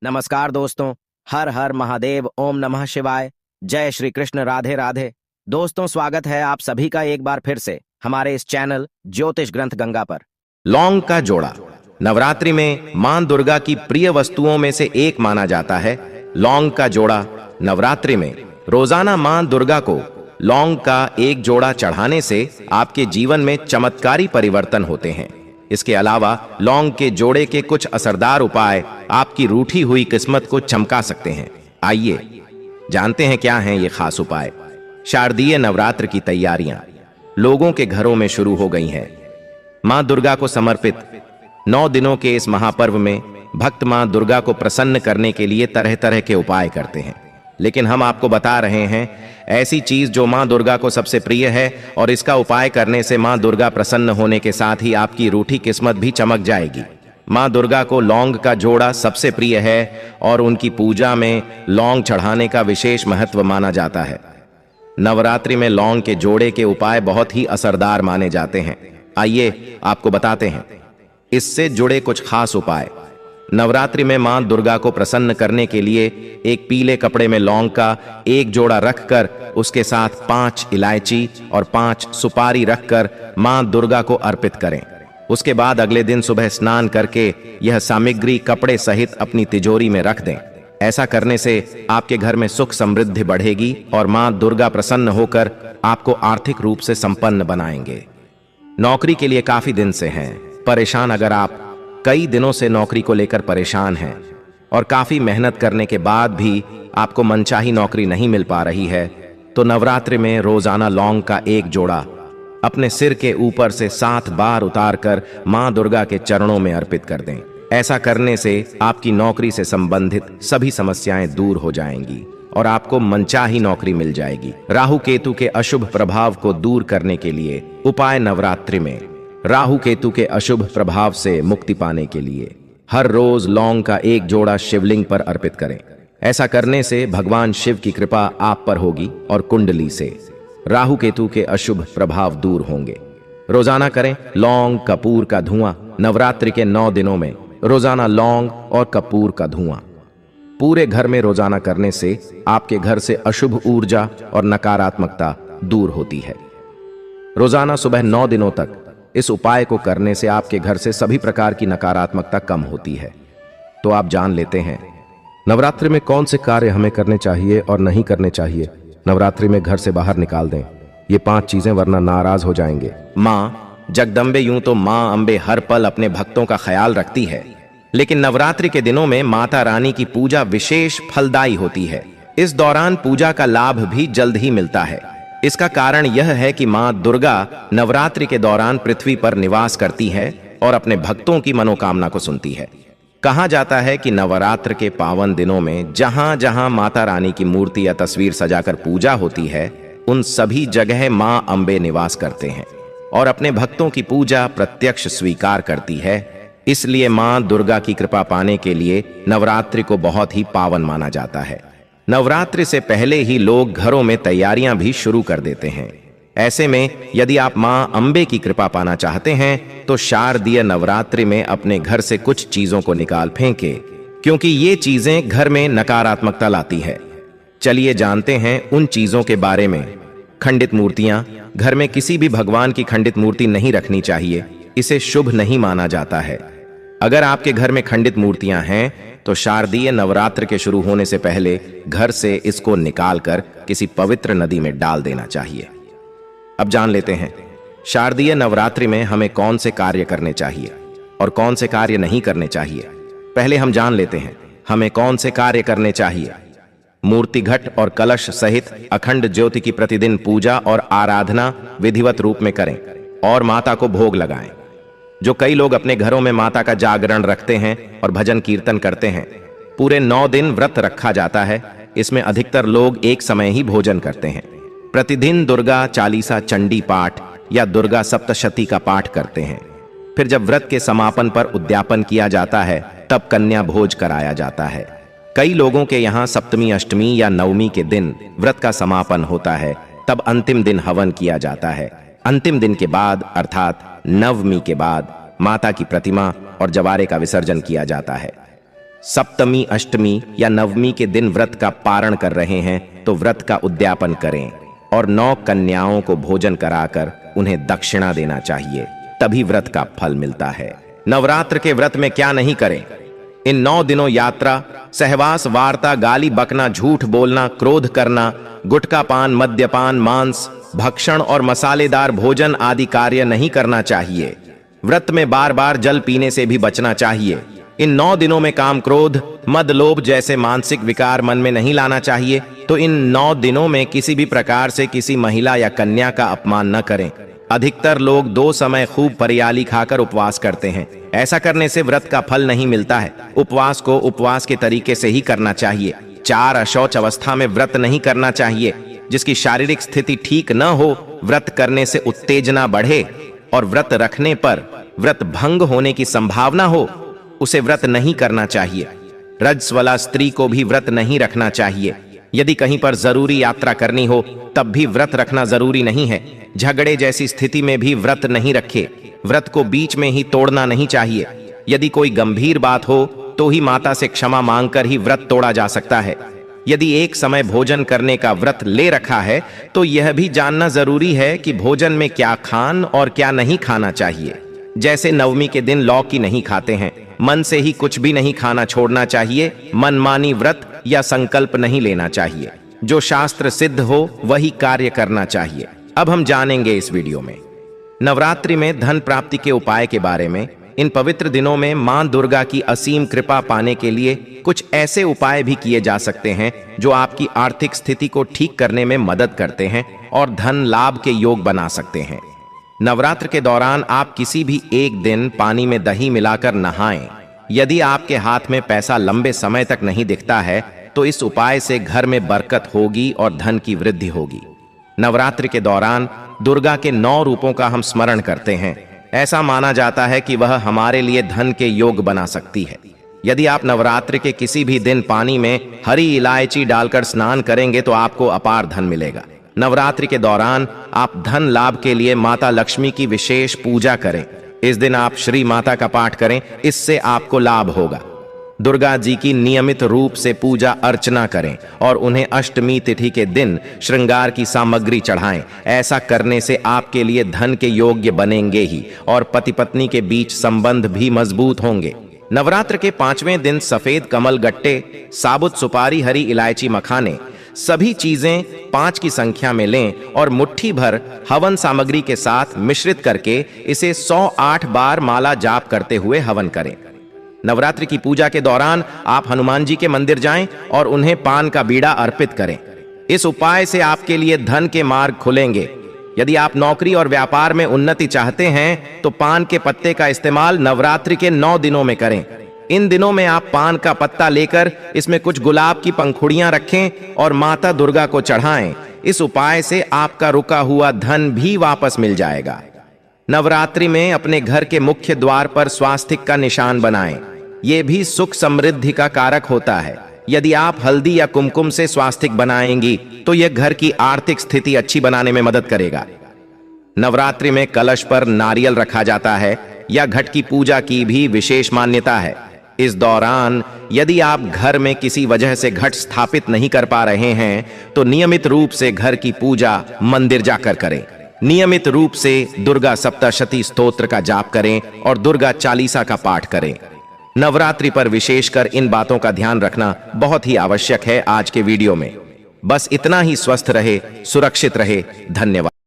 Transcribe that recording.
नमस्कार दोस्तों। हर हर महादेव, ओम नमः शिवाय, जय श्री कृष्ण, राधे राधे। दोस्तों, स्वागत है आप सभी का एक बार फिर से हमारे इस चैनल ज्योतिष ग्रंथ गंगा पर। लौंग का जोड़ा नवरात्रि में मां दुर्गा की प्रिय वस्तुओं में से एक माना जाता है। लौंग का जोड़ा नवरात्रि में रोजाना मां दुर्गा को लौंग का एक जोड़ा चढ़ाने से आपके जीवन में चमत्कारी परिवर्तन होते हैं। इसके अलावा लौंग के जोड़े के कुछ असरदार उपाय आपकी रूठी हुई किस्मत को चमका सकते हैं। आइए जानते हैं क्या हैं ये खास उपाय। शारदीय नवरात्र की तैयारियां लोगों के घरों में शुरू हो गई हैं। मां दुर्गा को समर्पित 9 दिनों के इस महापर्व में भक्त मां दुर्गा को प्रसन्न करने के लिए तरह तरह के उपाय करते हैं, लेकिन हम आपको बता रहे हैं ऐसी चीज जो मां दुर्गा को सबसे प्रिय है और इसका उपाय करने से मां दुर्गा प्रसन्न होने के साथ ही आपकी रूठी किस्मत भी चमक जाएगी। मां दुर्गा को लौंग का जोड़ा सबसे प्रिय है और उनकी पूजा में लौंग चढ़ाने का विशेष महत्व माना जाता है। नवरात्रि में लौंग के जोड़े के उपाय बहुत ही असरदार माने जाते हैं। आइए आपको बताते हैं इससे जुड़े कुछ खास उपाय। नवरात्रि में मां दुर्गा को प्रसन्न करने के लिए एक पीले कपड़े में लौंग का एक जोड़ा रखकर उसके साथ 5 इलायची और 5 सुपारी रखकर मां दुर्गा को अर्पित करें। उसके बाद अगले दिन सुबह स्नान करके यह सामग्री कपड़े सहित अपनी तिजोरी में रख दें। ऐसा करने से आपके घर में सुख समृद्धि बढ़ेगी और मां दुर्गा प्रसन्न होकर आपको आर्थिक रूप से संपन्न बनाएंगे। नौकरी के लिए काफी दिन से हैं परेशान। अगर आप कई दिनों से नौकरी को लेकर परेशान हैं और काफी मेहनत करने के बाद भी आपको मनचाही नौकरी नहीं मिल पा रही है, तो नवरात्रि में रोजाना लौंग का एक जोड़ा अपने सिर के ऊपर से 7 बार उतारकर मां दुर्गा के चरणों में अर्पित कर दें। ऐसा करने से आपकी नौकरी से संबंधित सभी समस्याएं दूर हो जाएंगी और आपको मनचाही नौकरी मिल जाएगी। राहु केतु के अशुभ प्रभाव को दूर करने के लिए उपाय। नवरात्रि में राहु केतु के अशुभ प्रभाव से मुक्ति पाने के लिए हर रोज लौंग का एक जोड़ा शिवलिंग पर अर्पित करें। ऐसा करने से भगवान शिव की कृपा आप पर होगी और कुंडली से राहु केतु के अशुभ प्रभाव दूर होंगे। रोजाना करें लौंग कपूर का धुआं। नवरात्रि के 9 दिनों में रोजाना लौंग और कपूर का धुआं पूरे घर में रोजाना करने से आपके घर से अशुभ ऊर्जा और नकारात्मकता दूर होती है। रोजाना सुबह 9 दिनों तक इस उपाय को करने से आपके घर से सभी प्रकार की नकारात्मकता कम होती है। तो आप जान लेते हैं नवरात्रि में कौन से कार्य हमें करने चाहिए और नहीं करने चाहिए। नवरात्रि में घर से बाहर निकाल दें ये 5 चीजें, वरना नाराज हो जाएंगे। मां जगदम्बे यूं तो मां अंबे हर पल अपने भक्तों का ख्याल रखती है, लेकिन नवरात्रि के दिनों में माता रानी की पूजा विशेष फलदायी होती है। इस दौरान पूजा का लाभ भी जल्द ही मिलता है। इसका कारण यह है कि मां दुर्गा नवरात्रि के दौरान पृथ्वी पर निवास करती है और अपने भक्तों की मनोकामना को सुनती है। कहा जाता है कि नवरात्र के पावन दिनों में जहां जहां माता रानी की मूर्ति या तस्वीर सजाकर पूजा होती है, उन सभी जगह मां अंबे निवास करते हैं और अपने भक्तों की पूजा प्रत्यक्ष स्वीकार करती है। इसलिए मां दुर्गा की कृपा पाने के लिए नवरात्रि को बहुत ही पावन माना जाता है। नवरात्रि से पहले ही लोग घरों में तैयारियां भी शुरू कर देते हैं। ऐसे में यदि आप मां अंबे की कृपा पाना चाहते हैं तो शारदीय नवरात्रि में अपने घर से कुछ चीजों को निकाल फेंके, क्योंकि ये चीजें घर में नकारात्मकता लाती है। चलिए जानते हैं उन चीजों के बारे में। खंडित मूर्तियां। घर में किसी भी भगवान की खंडित मूर्ति नहीं रखनी चाहिए, इसे शुभ नहीं माना जाता है। अगर आपके घर में खंडित मूर्तियां हैं तो शारदीय नवरात्र के शुरू होने से पहले घर से इसको निकालकर किसी पवित्र नदी में डाल देना चाहिए। अब जान लेते हैं शारदीय नवरात्रि में हमें कौन से कार्य करने चाहिए और कौन से कार्य नहीं करने चाहिए। पहले हम जान लेते हैं हमें कौन से कार्य करने चाहिए। मूर्ति घट और कलश सहित अखंड ज्योति की प्रतिदिन पूजा और आराधना विधिवत रूप में करें और माता को भोग लगाएं। जो कई लोग अपने घरों में माता का जागरण रखते हैं और भजन कीर्तन करते हैं। पूरे 9 दिन व्रत रखा जाता है। इसमें अधिकतर लोग एक समय ही भोजन करते हैं। प्रतिदिन दुर्गा चालीसा चंडी पाठ या दुर्गा सप्तशती का पाठ करते हैं। फिर जब व्रत के समापन पर उद्यापन किया जाता है तब कन्या भोज कराया जाता है। कई लोगों के यहाँ सप्तमी, अष्टमी या नवमी के दिन व्रत का समापन होता है, तब अंतिम दिन हवन किया जाता है। अंतिम दिन के बाद अर्थात नवमी के बाद माता की प्रतिमा और जवारे का विसर्जन किया जाता है। सप्तमी, अष्टमी या नवमी के दिन व्रत का पारण कर रहे हैं तो व्रत का उद्यापन करें और 9 कन्याओं को भोजन कराकर उन्हें दक्षिणा देना चाहिए, तभी व्रत का फल मिलता है। नवरात्र के व्रत में क्या नहीं करें? इन 9 दिनों यात्रा, सहवास, वार्ता, गाली बकना, झूठ बोलना, क्रोध करना, गुटखा पान, मद्यपान, मांस भक्षण और मसालेदार भोजन आदि कार्य नहीं करना चाहिए। व्रत में बार बार जल पीने से भी बचना चाहिए। इन 9 दिनों में काम, क्रोध, मद, लोभ जैसे मानसिक विकार मन में नहीं लाना चाहिए। तो इन 9 दिनों में किसी भी प्रकार से किसी महिला या कन्या का अपमान न करें। अधिकतर लोग 2 समय खूब परियाली खाकर उपवास करते हैं। ऐसा करने से व्रत का फल नहीं मिलता है। उपवास को उपवास के तरीके से ही करना चाहिए। 4 अशौच अवस्था में व्रत नहीं करना चाहिए। जिसकी शारीरिक स्थिति ठीक न हो, व्रत करने से उत्तेजना बढ़े और व्रत रखने पर व्रत भंग होने की संभावना हो, उसे व्रत नहीं करना चाहिए। रजस्वला स्त्री को भी व्रत नहीं रखना चाहिए। यदि कहीं पर जरूरी यात्रा करनी हो तब भी व्रत रखना जरूरी नहीं है। झगड़े जैसी स्थिति में भी व्रत नहीं रखे। व्रत को बीच में ही तोड़ना नहीं चाहिए। यदि कोई गंभीर बात हो तो ही माता से क्षमा मांगकर ही व्रत तोड़ा जा सकता है। यदि एक समय भोजन करने का व्रत ले रखा है तो यह भी जानना जरूरी है कि भोजन में क्या खान और क्या नहीं खाना चाहिए। जैसे नवमी के दिन लौकी नहीं खाते हैं, मन से ही कुछ भी नहीं खाना छोड़ना चाहिए। मनमानी व्रत या संकल्प नहीं लेना चाहिए। जो शास्त्र सिद्ध हो वही कार्य करना चाहिए। अब हम जानेंगे इस वीडियो में नवरात्रि में धन प्राप्ति के उपाय के बारे में। इन पवित्र दिनों में मां दुर्गा की असीम कृपा पाने के लिए कुछ ऐसे उपाय भी किए जा सकते हैं जो आपकी आर्थिक स्थिति को ठीक करने में मदद करते हैं और धन लाभ के योग बना सकते हैं। नवरात्र के दौरान आप किसी भी एक दिन पानी में दही मिलाकर नहाएं। यदि आपके हाथ में पैसा लंबे समय तक नहीं दिखता है तो इस उपाय से घर में बरकत होगी और धन की वृद्धि होगी। नवरात्रि के दौरान दुर्गा के 9 रूपों का हम स्मरण करते हैं। ऐसा माना जाता है कि वह हमारे लिए धन के योग बना सकती है। यदि आप नवरात्रि के किसी भी दिन पानी में हरी इलायची डालकर स्नान करेंगे तो आपको अपार धन मिलेगा। नवरात्रि के दौरान आप धन लाभ के लिए माता लक्ष्मी की विशेष पूजा करें। इस दिन आप श्री माता का पाठ करें, इससे आपको लाभ होगा। दुर्गा जी की नियमित रूप से पूजा अर्चना करें और उन्हें अष्टमी तिथि के दिन श्रृंगार की सामग्री चढ़ाएं। ऐसा करने से आपके लिए धन के योग्य बनेंगे ही और पति पत्नी के बीच संबंध भी मजबूत होंगे। नवरात्र के 5वें दिन सफेद कमल गट्टे, साबुत सुपारी, हरी इलायची, मखाने सभी चीजें 5 की संख्या में लें और मुट्ठी भर हवन सामग्री के साथ मिश्रित करके इसे 108 बार माला जाप करते हुए हवन करें। नवरात्रि की पूजा के दौरान आप हनुमान जी के मंदिर जाएं और उन्हें पान का बीड़ा अर्पित करें। इस उपाय से आपके लिए धन के मार्ग खुलेंगे। यदि आप नौकरी और व्यापार में उन्नति चाहते हैं तो पान के पत्ते का इस्तेमाल नवरात्रि के 9 दिनों में करें। इन दिनों में आप पान का पत्ता लेकर इसमें कुछ गुलाब की पंखुड़ियां रखें और माता दुर्गा को चढ़ाएं। इस उपाय से आपका रुका हुआ धन भी वापस मिल जाएगा। नवरात्रि में अपने घर के मुख्य द्वार पर स्वास्तिक का निशान बनाएं। यह भी सुख समृद्धि का कारक होता है। यदि आप हल्दी या कुमकुम से स्वास्तिक बनाएंगी तो यह घर की आर्थिक स्थिति अच्छी बनाने में मदद करेगा। नवरात्रि में कलश पर नारियल रखा जाता है या घट की पूजा की भी विशेष मान्यता है। इस दौरान यदि आप घर में किसी वजह से घट स्थापित नहीं कर पा रहे हैं तो नियमित रूप से घर की पूजा मंदिर जाकर करें। नियमित रूप से दुर्गा सप्तशती स्तोत्र का जाप करें और दुर्गा चालीसा का पाठ करें। नवरात्रि पर विशेषकर इन बातों का ध्यान रखना बहुत ही आवश्यक है। आज के वीडियो में बस इतना ही। स्वस्थ रहे, सुरक्षित रहे। धन्यवाद।